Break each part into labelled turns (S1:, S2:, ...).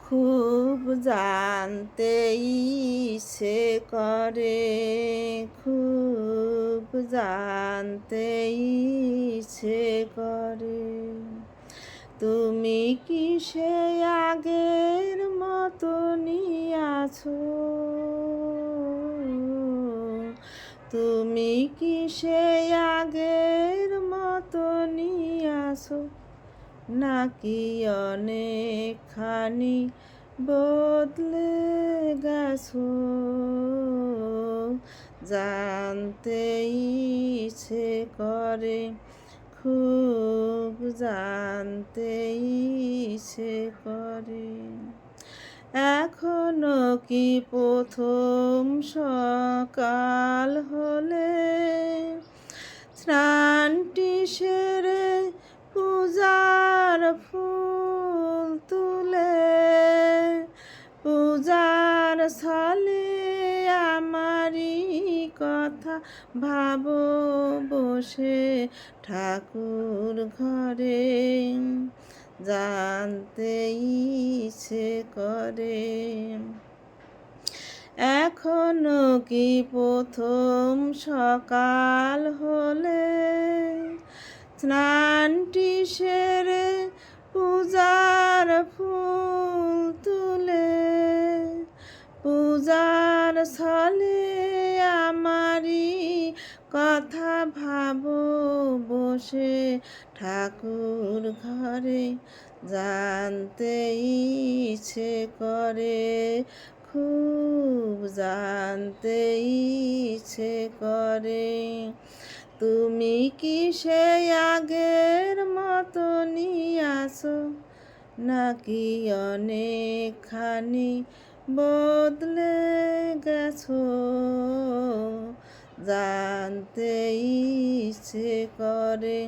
S1: খুব জানতে ইচ্ছে করে, খুব জানতে ইচ্ছে করে। তুমি কি সে আগের মতনই আছো? তুমি কি সে আগের মতনই আছো, নাকি অনেকখানি বদলে গেছো? জানতে ইচ্ছে করে, খুব জানতে ইচ্ছে করে। এখনো কি প্রথম সকাল হলে স্নানটি সেরে পূজার ফুল তুলে পূজার স্থলে আমারই কথা ভাবো বসে ঠাকুর ঘরে? জানতে ইচ্ছে করে। এখনো কি প্রথম সকাল হলে স্নানটি সেরে পূজার ফুল তুলে পূজার স্থলে আমারই কথা ভাবো বসে ঠাকুর ঘরে? জানতে ইচ্ছে করে, খুব জানতে ইচ্ছে করে। তুমি কি সে আগের মতনই আছো, নাকি অনেকখানি বদলে গেছো? জানতে ইচ্ছে করে,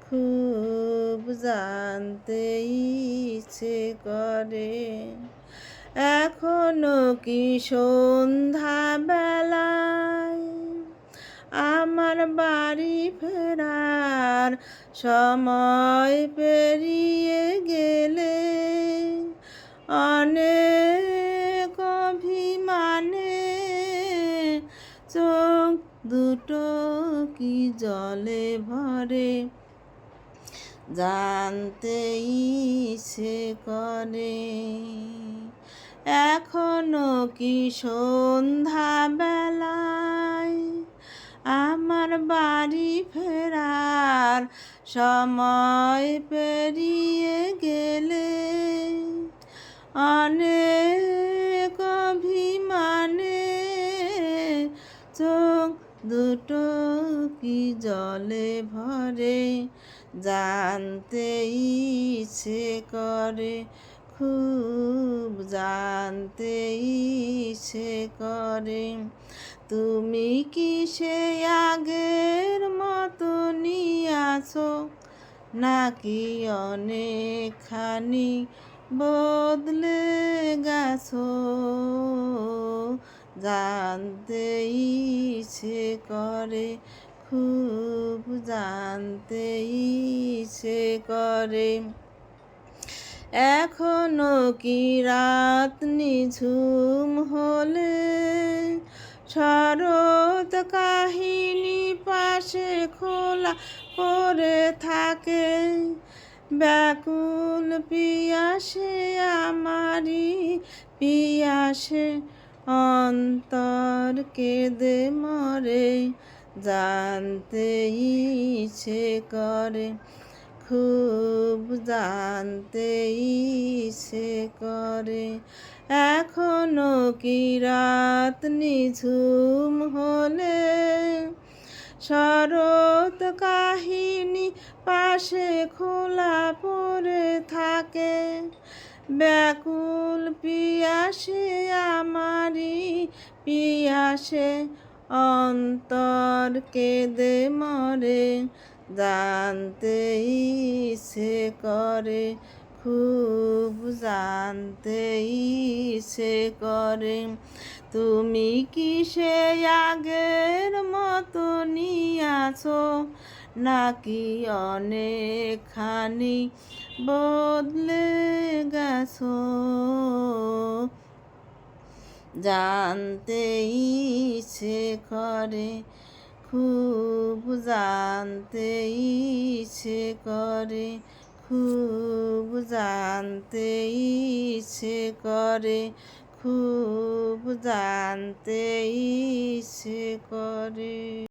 S1: খুব জানতে ইচ্ছে করে। এখনো কি সন্ধ্যা বেলায় আমার বাড়ি ফেরার সময় পেরিয়ে গেলে অনেক অভিমানে চোখ দুটো কি জলে ভরে? জানতে ইচ্ছে করে। এখনো কি সন্ধ্যা বেলায় আমার বাড়ি ফেরার সময় পেরিয়ে গেলে অনেক অভিমানে চোখ দুটো কি জলে ভরে? জানতে ইচ্ছে করে, খুব জানতে ইচ্ছে করে। তুমি কি সে আগের মতনই আছো, নাকি অনেকখানি বদলে গেছো? জানতে ইচ্ছে করে, খুব জানতে ইচ্ছে করে। এখনো কি রাত নিঝুম হলে শরৎ কাহিনী পাশে খোলা পড়ে থাকে? ব্যাকুল পিয়াসে আমারই পিয়াসে অন্তর কেঁদে মরে? জানতে ইচ্ছে করে, খুব জানতে ইচ্ছে করে। এখনো কি রাত নিঝুম হলে শরৎ কাহিনী পাশে খোলা পড়ে থাকে? ব্যাকুল পিয়াসে আমারই পিয়াসে অন্তর কেঁদে মরে? জানতে ইচ্ছে করে, খুব জানতে ইচ্ছে করে। তুমি কি সে আগের মতনই আছো, নাকি অনেকখানি বদলে গেছো, জানতে ইচ্ছে করে, খুব জানতে ইচ্ছে করে, খুব জানতে ইচ্ছে করে, খুব জানতে ইচ্ছে করে।